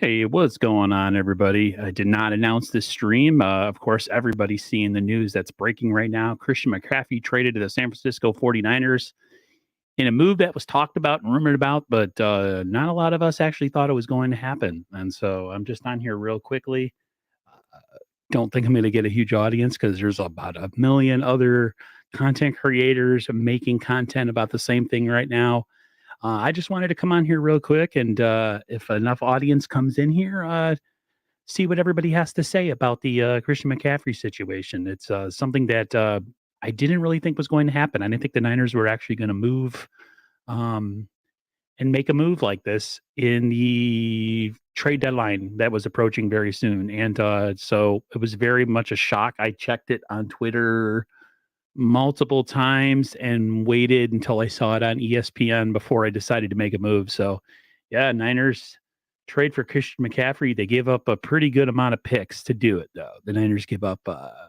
Hey, what's going on, everybody? I did not announce this stream. Of course, everybody's seeing the news that's breaking right now. Christian Mccaffrey traded to the San Francisco 49ers in a move that was talked about and rumored about, but not a lot of us actually thought it was going to happen. And so I'm just on here real quickly. Don't think I'm going to get a huge audience because there's about a million other content creators making content about the same thing right now. I just wanted to come on here real quick, and if enough audience comes in here, see what everybody has to say about the Christian McCaffrey situation. It's something that I didn't really think was going to happen. I didn't think the Niners were actually going to move um, and make a move like this in the trade deadline that was approaching very soon. And so it was very much a shock. I checked it on Twitter multiple times and waited until I saw it on ESPN before I decided to make a move. So, yeah, Niners trade for Christian McCaffrey. They gave up a pretty good amount of picks to do it, though. The Niners give up,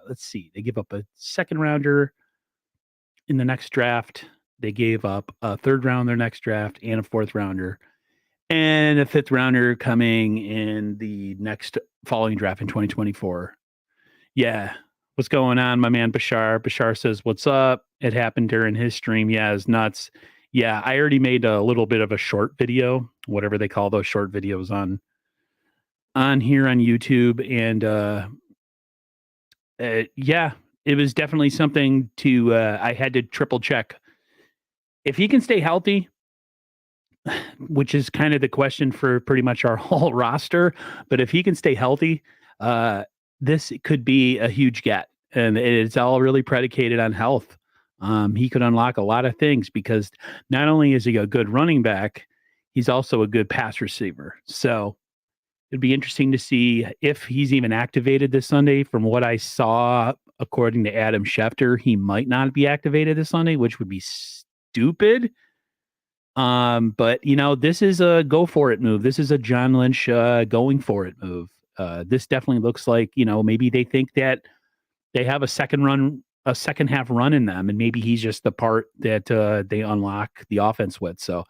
let's see, they give up a second rounder in the next draft. They gave up a third round in their next draft and a fourth rounder and a fifth rounder coming in the next following draft in 2024. Yeah. What's going on, my man Bashar? Bashar says, "What's up?" It happened during his stream. Yeah, it's nuts. Yeah, I already made a little bit of a short video, whatever they call those short videos on here on YouTube, and yeah, it was definitely something to. I had to triple check if he can stay healthy, which is kind of the question for pretty much our whole roster. But if he can stay healthy, this could be a huge get, and it's all really predicated on health. He could unlock a lot of things because not only is he a good running back, he's also a good pass receiver. So it'd be interesting to see if he's even activated this Sunday. From what I saw, according to Adam Schefter, he might not be activated this Sunday, which would be stupid. But this is a go for it move. This is a John Lynch going for it move. This definitely looks like, maybe they think that they have a second half run in them, and maybe he's just the part that they unlock the offense with. So,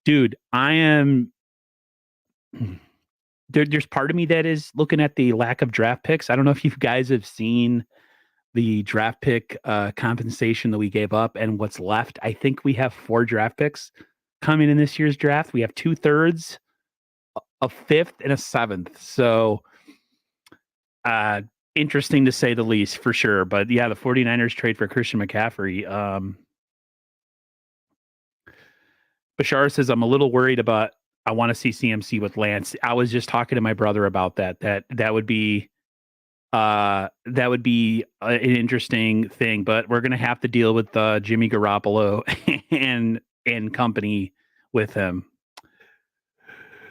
dude, I am there's part of me that is looking at the lack of draft picks. I don't know if you guys have seen the draft pick compensation that we gave up and what's left. I think we have 4 draft picks coming in this year's draft. We have 2/3, a 5th, and a 7th. So interesting to say the least, for sure. But yeah, the 49ers trade for Christian McCaffrey. Bashar says, "I'm a little worried about, I want to see CMC with Lance." I was just talking to my brother about that. That would be an interesting thing, but we're going to have to deal with Jimmy Garoppolo and company with him.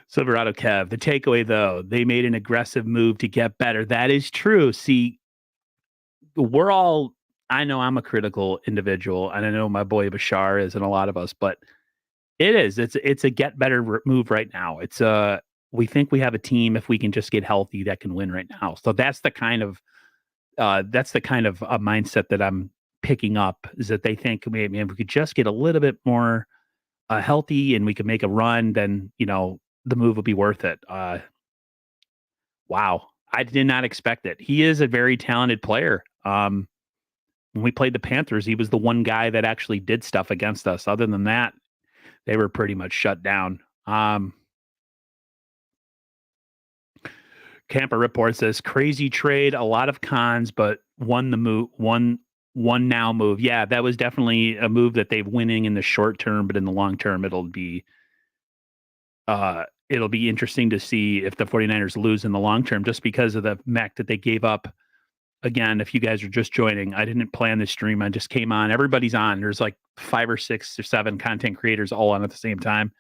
Silverado Kev, the takeaway, though, they made an aggressive move to get better. That is true. See, I know I'm a critical individual, and I know my boy Bashar is, and a lot of us, but it's a get better move right now. We think we have a team, if we can just get healthy, that can win right now. So that's the kind of a mindset that I'm picking up, is that they think maybe if we could just get a little bit more healthy and we could make a run, then the move would be worth it. Wow, I did not expect it. He is a very talented player. When we played the Panthers, he was the one guy that actually did stuff against us. Other than that, they were pretty much shut down. Camper Report says, "Crazy trade, a lot of cons, but one now move." Yeah, that was definitely a move that they've winning in the short term, but in the long term, it'll be interesting to see if the 49ers lose in the long term, just because of the fact that they gave up. Again, if you guys are just joining, I didn't plan this stream. I just came on. Everybody's on. There's like 5 or 6 or 7 content creators all on at the same time.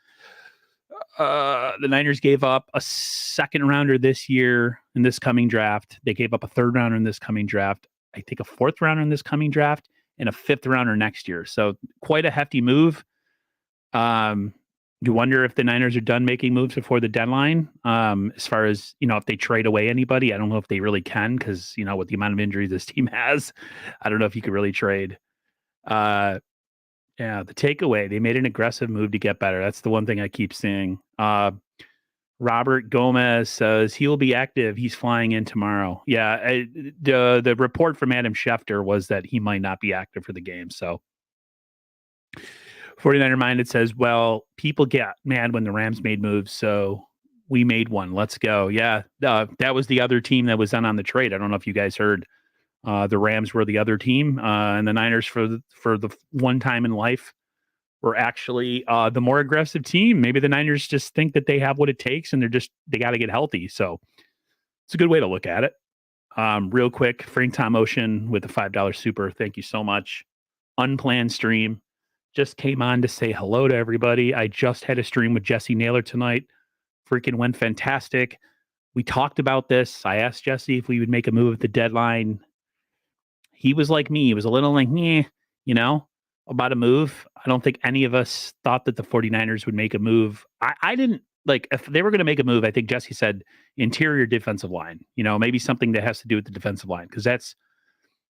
The Niners gave up a second rounder this year in this coming draft. They gave up a third rounder in this coming draft. I think a fourth rounder in this coming draft and a fifth rounder next year. So quite a hefty move. You wonder if the Niners are done making moves before the deadline. As far as, if they trade away anybody, I don't know if they really can, because, with the amount of injuries this team has, I don't know if you could really trade. Yeah, the takeaway, they made an aggressive move to get better. That's the one thing I keep seeing. Robert Gomez says he will be active. He's flying in tomorrow. Yeah, the report from Adam Schefter was that he might not be active for the game. So 49er Minded says, well, people get mad when the Rams made moves, so we made one. Let's go. Yeah, that was the other team that was on the trade. I don't know if you guys heard. The Rams were the other team, and the Niners for the one time in life were actually the more aggressive team. Maybe the Niners just think that they have what it takes, and they got to get healthy. So it's a good way to look at it. Real quick, Frank Tom Ocean with the $5 super. Thank you so much. Unplanned stream. Just came on to say hello to everybody. I just had a stream with Jesse Naylor tonight. Freaking went fantastic. We talked about this. I asked Jesse if we would make a move at the deadline. He was like me. He was a little like, about a move. I don't think any of us thought that the 49ers would make a move. I didn't like if they were going to make a move. I think Jesse said interior defensive line, maybe something that has to do with the defensive line. Cause that's,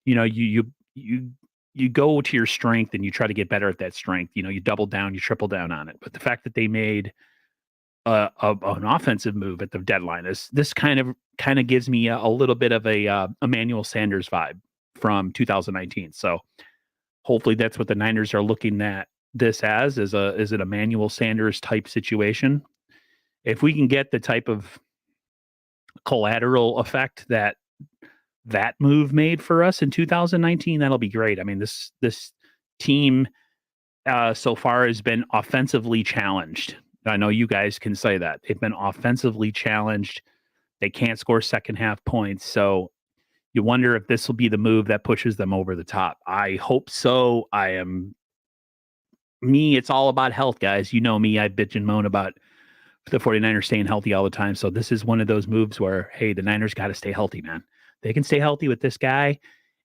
you go to your strength and you try to get better at that strength. You double down, you triple down on it. But the fact that they made an offensive move at the deadline is this kind of gives me a little bit of a Emmanuel Sanders vibe from 2019. So hopefully that's what the Niners are looking at this as an Emmanuel Sanders type situation. If we can get the type of collateral effect that move made for us in 2019, that'll be great. I mean, this team so far has been offensively challenged. I know you guys can say that. They've been offensively challenged. They can't score second half points. So you wonder if this will be the move that pushes them over the top. I hope so. It's all about health, guys. You know me, I bitch and moan about the 49ers staying healthy all the time. So this is one of those moves where, hey, the Niners got to stay healthy, man. They can stay healthy with this guy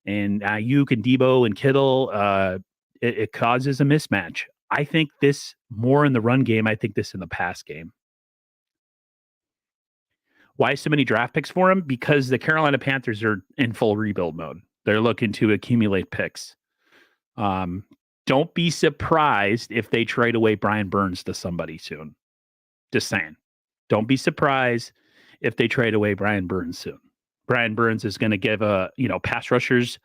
and Ayuk and Debo and Kittle. It causes a mismatch. I think this more in the run game. I think this in the pass game. Why so many draft picks for him? Because the Carolina Panthers are in full rebuild mode. They're looking to accumulate picks. Don't be surprised if they trade away Brian Burns to somebody soon. Just saying. Don't be surprised if they trade away Brian Burns soon. Brian Burns is going to give pass rushers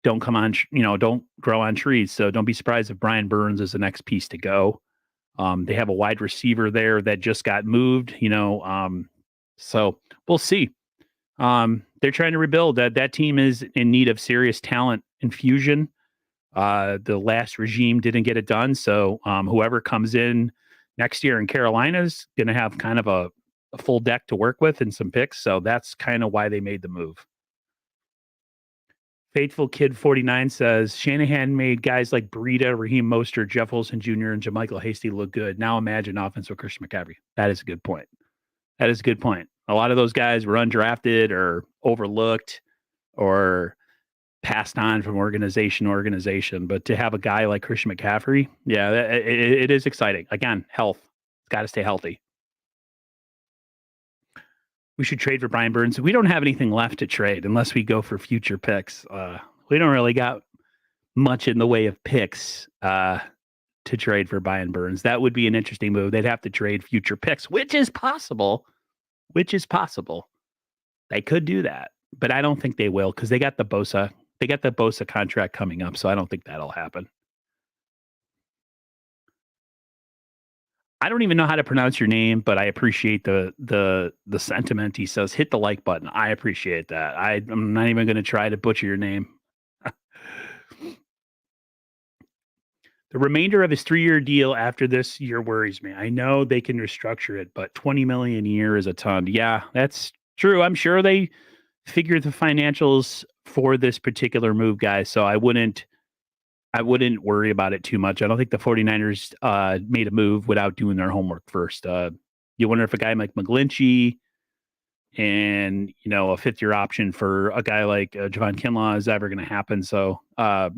don't don't grow on trees. So don't be surprised if Brian Burns is the next piece to go. They have a wide receiver there that just got moved, so we'll see. They're trying to rebuild. That team is in need of serious talent infusion. The last regime didn't get it done. So whoever comes in next year in Carolina is going to have kind of a full deck to work with and some picks. So that's kind of why they made the move. Faithful Kid 49 says Shanahan made guys like Breida, Raheem Mostert, Jeff Wilson Jr., and JaMychal Hasty look good. Now imagine offense with Christian McCaffrey. That is a good point. A lot of those guys were undrafted or overlooked or passed on from organization to organization. But to have a guy like Christian McCaffrey, yeah, it is exciting. Again, health. It's got to stay healthy. We should trade for Brian Burns. We don't have anything left to trade unless we go for future picks. We don't really got much in the way of picks to trade for Brian Burns. That would be an interesting move. They'd have to trade future picks, which is possible. They could do that, but I don't think they will because they got the Bosa. They got the Bosa contract coming up, so I don't think that'll happen. I don't even know how to pronounce your name, but I appreciate the sentiment. He says, hit the like button. I appreciate that. I'm not even going to try to butcher your name. The remainder of his 3-year deal after this year worries me. I know they can restructure it, but $20 million a year is a ton. Yeah, that's true. I'm sure they figured the financials for this particular move, guys. So I wouldn't worry about it too much. I don't think the 49ers made a move without doing their homework first. You wonder if a guy like McGlinchey and, a fifth-year option for a guy like Javon Kinlaw is ever going to happen. So, the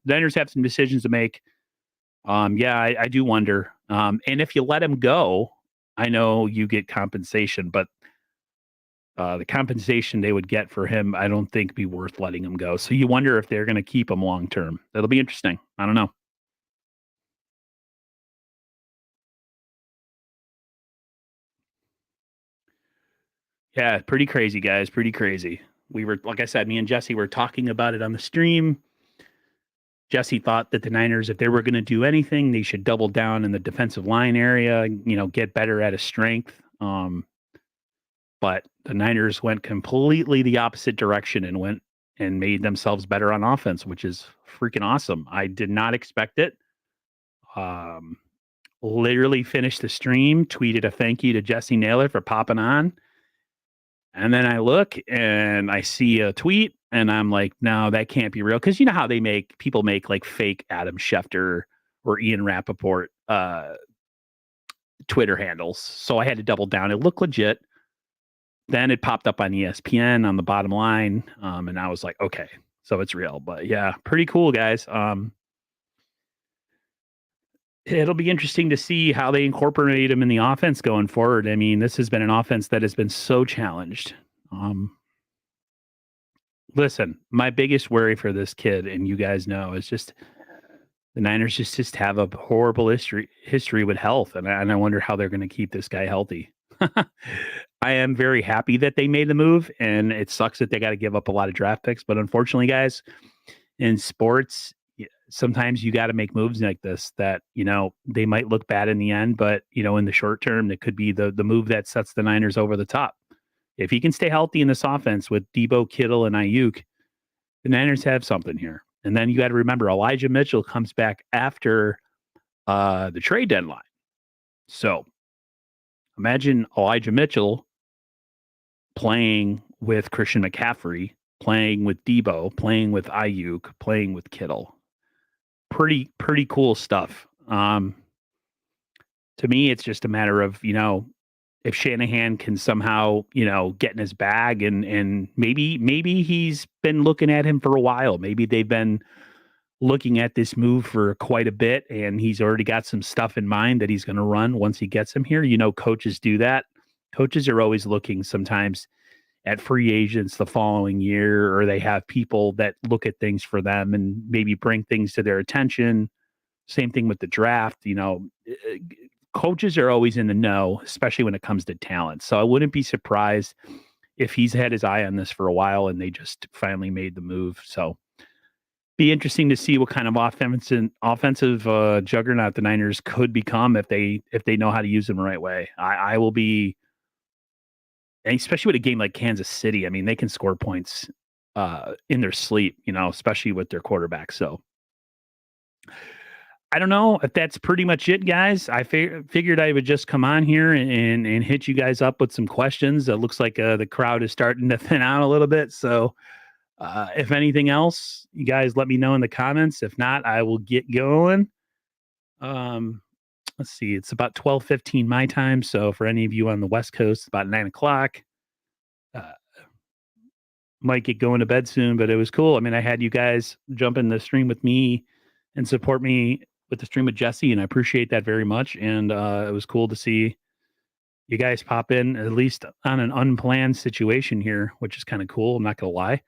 Niners have some decisions to make. I do wonder. And if you let him go, I know you get compensation, but the compensation they would get for him, I don't think be worth letting him go. So you wonder if they're going to keep him long term. That'll be interesting. I don't know. Yeah, pretty crazy, guys. Pretty crazy. We were, like I said, me and Jesse were talking about it on the stream. Jesse thought that the Niners, if they were going to do anything, they should double down in the defensive line area, get better at a strength. But the Niners went completely the opposite direction and went and made themselves better on offense, which is freaking awesome. I did not expect it. Literally finished the stream, tweeted a thank you to Jesse Naylor for popping on. And then I look and I see a tweet and I'm like, no, that can't be real. Cause you know how people make like fake Adam Schefter or Ian Rappaport Twitter handles. So I had to double down. It looked legit. Then it popped up on ESPN on the bottom line. And I was like, okay, so it's real. But yeah, pretty cool, guys. It'll be interesting to see how they incorporate him in the offense going forward. I mean, this has been an offense that has been so challenged. Listen, my biggest worry for this kid, and you guys know, is just the Niners just have a horrible history with health, and I wonder how they're going to keep this guy healthy. I am very happy that they made the move, and it sucks that they got to give up a lot of draft picks. But unfortunately, guys, in sports, sometimes you got to make moves like this that, they might look bad in the end, but, in the short term, it could be the move that sets the Niners over the top. If he can stay healthy in this offense with Debo, Kittle, and Ayuk, the Niners have something here. And then you got to remember, Elijah Mitchell comes back after the trade deadline. So imagine Elijah Mitchell playing with Christian McCaffrey, playing with Debo, playing with Ayuk, playing with Kittle. Pretty cool stuff. To me, it's just a matter of, if Shanahan can somehow, get in his bag and maybe he's been looking at him for a while. Maybe they've been looking at this move for quite a bit and he's already got some stuff in mind that he's going to run once he gets him here. Coaches do that. Coaches are always looking sometimes at free agents the following year, or they have people that look at things for them and maybe bring things to their attention. Same thing with the draft. Coaches are always in the know, especially when it comes to talent. So I wouldn't be surprised if he's had his eye on this for a while and they just finally made the move. So be interesting to see what kind of offensive juggernaut the Niners could become if they know how to use them the right way. I will be, and especially with a game like Kansas City. I mean, they can score points in their sleep, especially with their quarterback. So I don't know if that's pretty much it, guys. I figured I would just come on here and hit you guys up with some questions. It looks like the crowd is starting to thin out a little bit. So if anything else, you guys let me know in the comments. If not, I will get going. Let's see. It's about 12:15 my time. So for any of you on the West Coast, about 9 o'clock. Might get going to bed soon, but it was cool. I mean, I had you guys jump in the stream with me and support me with the stream with Jesse, and I appreciate that very much. And it was cool to see you guys pop in, at least on an unplanned situation here, which is kind of cool. I'm not going to lie.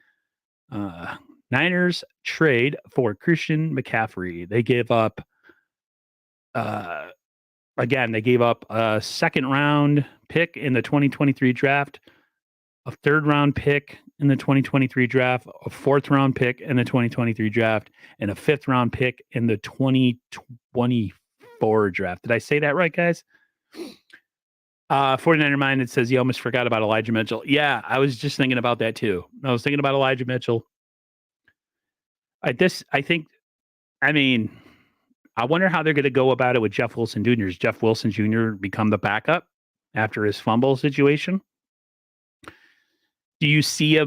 Niners trade for Christian McCaffrey. They gave up, they gave up a second round pick in the 2023 draft, a third round pick in the 2023 draft, a fourth round pick in the 2023 draft, and a fifth round pick in the 2024 draft. Did I say that right, guys? 49er Mind, it says you almost forgot about Elijah Mitchell. Yeah, I was just thinking about that too. I was thinking about Elijah Mitchell. I wonder how they're going to go about it with Jeff Wilson Jr. Does Jeff Wilson Jr. become the backup after his fumble situation? Do you see a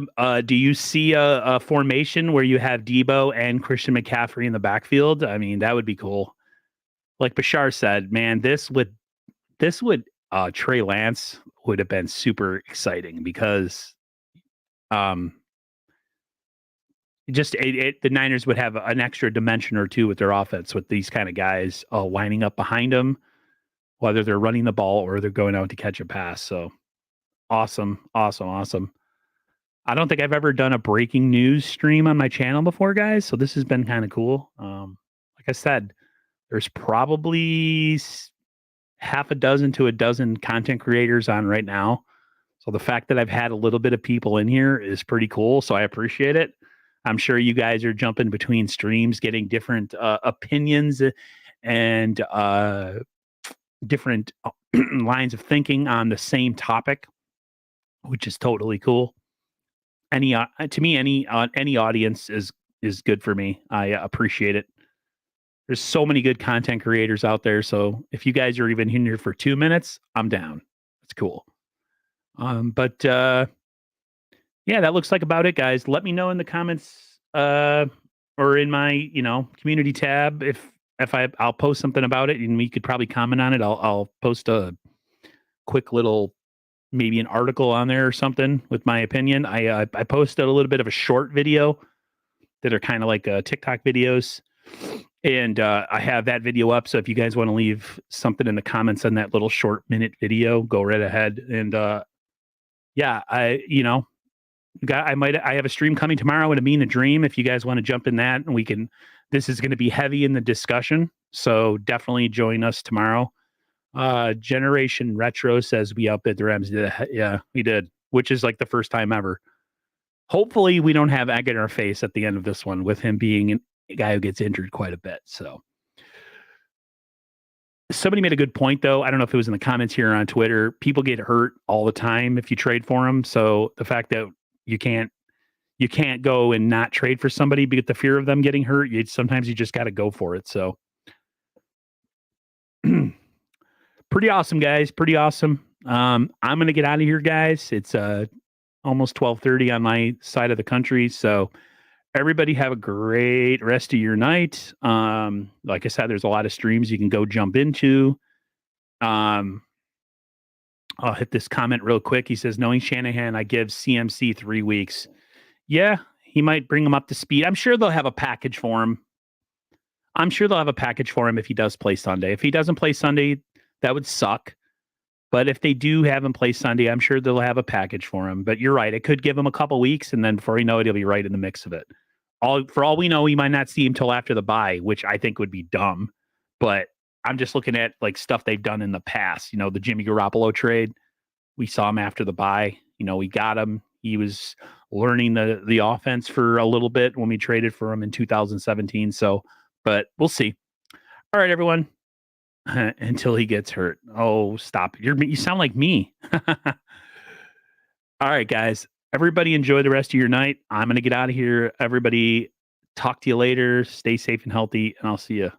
formation where you have Debo and Christian McCaffrey in the backfield? I mean, that would be cool. Like Bashar said, man, this would Trey Lance would have been super exciting because the Niners would have an extra dimension or two with their offense with these kind of guys lining up behind them, whether they're running the ball or they're going out to catch a pass. So awesome. I don't think I've ever done a breaking news stream on my channel before, guys. So this has been kind of cool. Like I said, there's probably half a dozen to a dozen content creators on right now. So the fact that I've had a little bit of people in here is pretty cool. So I appreciate it. I'm sure you guys are jumping between streams, getting different opinions and different lines of thinking on the same topic, which is totally cool. To me, any audience is good for me. I appreciate it. There's so many good content creators out there. So if you guys are even in here for 2 minutes, I'm down. That's cool. But yeah, that looks like about it, guys. Let me know in the comments or in my community tab if I'll post something about it, and we could probably comment on it. I'll post a quick little, maybe an article on there or something with my opinion. I posted a little bit of a short video that are kind of like TikTok videos, and I have that video up. So if you guys want to leave something in the comments on that little short minute video, go right ahead. And yeah, I have a stream coming tomorrow at a Mean a Dream. If you guys want to jump in that, and this is going to be heavy in the discussion. So definitely join us tomorrow. Generation Retro says we outbid the Rams. Yeah, we did, which is like the first time ever. Hopefully we don't have egg in our face at the end of this one with him being a guy who gets injured quite a bit. So somebody made a good point, though. I don't know if it was in the comments here or on Twitter. People get hurt all the time if you trade for them. So the fact that you can't go and not trade for somebody because the fear of them getting hurt, sometimes you just got to go for it. So pretty awesome, guys. Pretty awesome. I'm going to get out of here, guys. It's almost 12:30 on my side of the country. So everybody have a great rest of your night. Like I said, there's a lot of streams you can go jump into. I'll hit this comment real quick. He says, knowing Shanahan, I give CMC 3 weeks. Yeah, he might bring him up to speed. I'm sure they'll have a package for him. If he does play Sunday. If he doesn't play Sunday, that would suck. But if they do have him play Sunday, I'm sure they'll have a package for him. But you're right. It could give him a couple weeks, and then before you know it, he'll be right in the mix of it. For all we know, we might not see him till after the bye, which I think would be dumb. But I'm just looking at like stuff they've done in the past. The Jimmy Garoppolo trade. We saw him after the bye. We got him. He was learning the offense for a little bit when we traded for him in 2017. So, but we'll see. All right, everyone. Until he gets hurt. Oh, stop. You sound like me. All right, guys. Everybody enjoy the rest of your night. I'm going to get out of here. Everybody, talk to you later. Stay safe and healthy, and I'll see you.